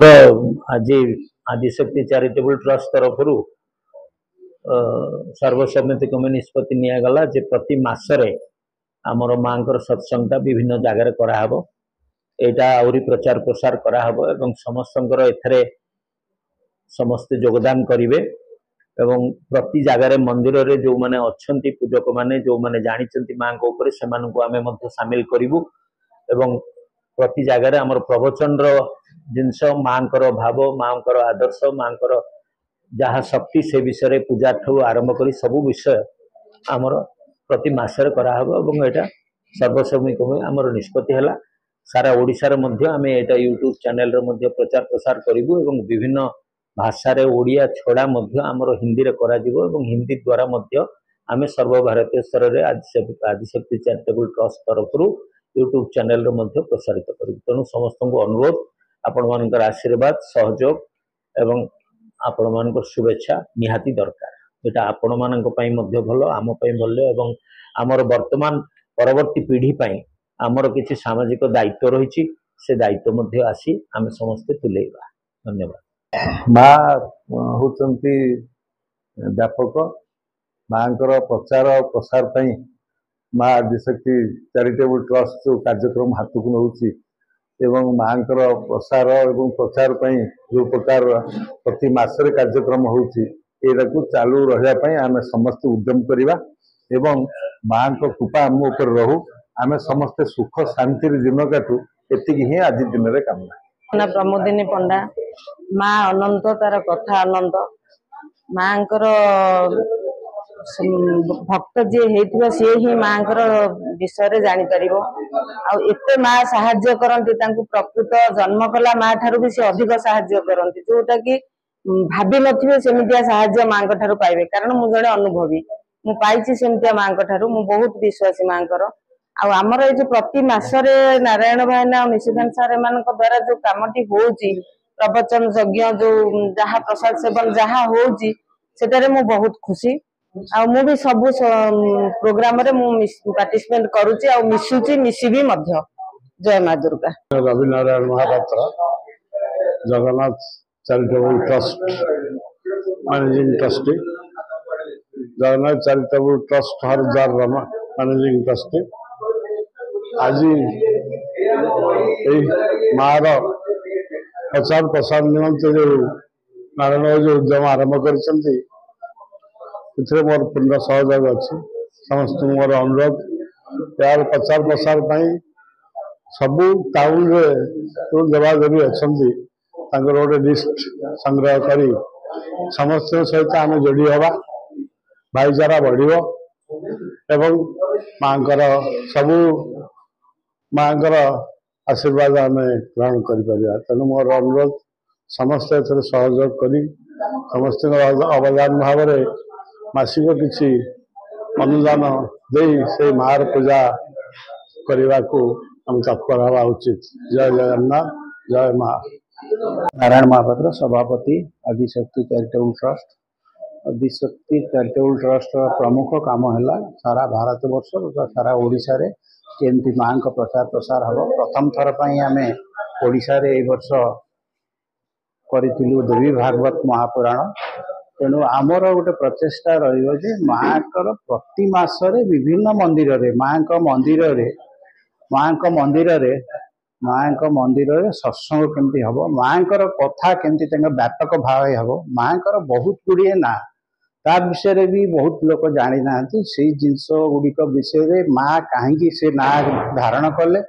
तो आज Adishakti charitable trust तरफ सर्वसम्मति क्रमे निष्पत्ति निगला जे प्रति मासरे आमर माँ सत्संगटा विभिन्न जगार कराहब एटा आउरी प्रचार प्रसार कराहब एवं समस्तंकर एथरे समस्ते योगदान करिवे एवं प्रति जगार मंदिर रे जो माने अच्छंती पूजक माने जो माने जानिचंती माँ को ऊपर से मानन को आमे मध्य शामिल करिवु एवं प्रति जगार आमर प्रवचन रो जिनस माँ भाव माँ आदर्श माँ जहाँ शक्ति से विषय पूजा ठू आरंभ कर सबू विषय आमर प्रति मासरे कराहब एवं एटा सर्वसम्मिक आमर निष्पत्ति है सारा ओडिशार मध्य आमे एटा यूट्यूब चैनल रे मध्य प्रचार प्रसार करिवु एवं विभिन्न भाषा रे ओडिया छड़ा मध्य आमर हिंदी रे करा जिवो एवं हिंदी द्वारा मध्य आमे सर्वभारतीय स्तर रे आदिशक्ति चैरिटेबल ट्रस्ट तरफ यूट्यूब चैनल रे मध्य प्रसारित करिवु। तेणु समस्त को अनुरोध आपण मानकर आशीर्वाद सहयोग एवं आपण मानकर शुभेच्छा निहाती दरकार। एटा आपण मानक पई मध्य भलो आम पई भलो एवं आमर वर्तमान परवर्ती पीढ़ी पई आमर किछि सामाजिक दायित्व रही से दायित्व मध्य आसी आमे समस्त तुलेइबा। धन्यवाद। माँ होचंती व्यापक माँ प्रचार प्रसार पई माँ आदिशक्ति चैरिटेबल ट्रस्ट जो कार्यक्रम हाथ को नौची एवं माँ प्रसार एवं प्रचार पई जो प्रकार प्रति मासरे कार्यक्रम होची एटा को चालू रहिया आमे समस्त उद्यम करिबा एवं माँ कृपा आम ऊपर रहू आमे समस्त सुख शांति दिन काटू एतिकी ही आज दिन रे कामना। प्रमोदिनी पंडा माँ अनंत तार कथा अनंत माँ भक्त जी होता सी ही माँ विषय जानी पारिबो आ एते माँ साहाय्य करती प्रकृत जन्म कला माँ ठारू भी से अधिक साहाय्य करती जोटा कि भाभी नथिबे सेमितिया साहाय्य माँ ठारू पाइबे कारण मु जड़े अनुभवी मु पाइछि सेमितिया माँ ठारू मु बहुत विश्वासी माँ आमर ये प्रति मासरे नारायण भाईना निशिकांत सार एमान द्वारा जो कामटी होउची प्रवचन यज्ञ जो जहाँ प्रसाद सेवन जहाँ होउची सेटारे मु बहुत खुशी आ मु भी सब प्रोग्राम रे मु पार्टिसिपेट करूची आ मिसुची मिसिबी मध्य। जय माँ Durga. Ravi Narayan Mahapatra Jagannath charitable trust managing trustee Jagannath charitable trust हरजार मैनेजिंग ट्रस्टी आज मार प्रचार प्रसार निमंत्रण जो नारायण जो उद्यम आरंभ कर मोर पूर्ण सहयोग अच्छी समस्त मोर अनुरोध यार प्रचार प्रसार सबू टाउन रे जो देवादेवी अच्छा गोटे लिस्ट संग्रह कर समस्त सहित आम जोड़ी हवा भाईचारा बढ़ एवं माँ सबू माँ आशीर्वाद आम ग्रहण कर तेणु मोर अनुरोध समस्त सहयोग कर समस्त अवदान भाव मासिक किसी अनुदान दे से मार पूजा करने को हम तत्पर हवा उचित। जय जगन्नाथ जय माँ। नारायण महापात्र सभापति Adishakti charitable trust. Adishakti charitable trust प्रमुख काम है सारा भारत वर्ष सारा ओडिशा रे केमती माँ का प्रचार प्रसार हम प्रथम थर पर आम ओडिशा रे ए वर्ष करिथिलु देवी भागवत महापुराण तेणु आमर गोटे प्रचेषा रे माँ प्रति मासरे विभिन्न मंदिर रे माँ मंदिर सत्संग केमती हम माँ कथा केमती व्यापक भाव हम माँ बहुत गुड़िए ना ता विषय भी बहुत लोग जानी ना से जिनस गुड़िक विषय माँ कहीं से ना धारण कले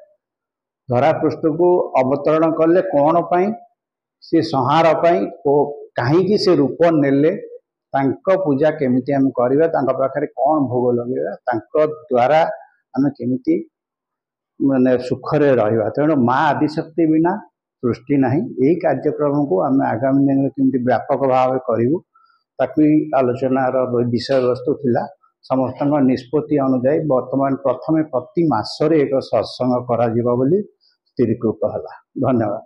धरा पृष्ठ को अवतरण कले कौन पाई से संहार कहीं से रूप नेले पूजा केमिति आम करवा पाखे कौन भोग लगे द्वारा आम केमिति माने सुखरे रहा तेणु माँ आदिशक्ति बिना सृष्टि ना यही कार्यक्रम को आम आगामी दिन में केमिति व्यापक भाव करूँ ताकि आलोचनार विषय वस्तु थिला समस्त निष्पत्ति अनुजाई वर्तमान प्रथमे प्रति मासरे एक सत्संग करा जिबा बोली स्थिरीकृत है। धन्यवाद।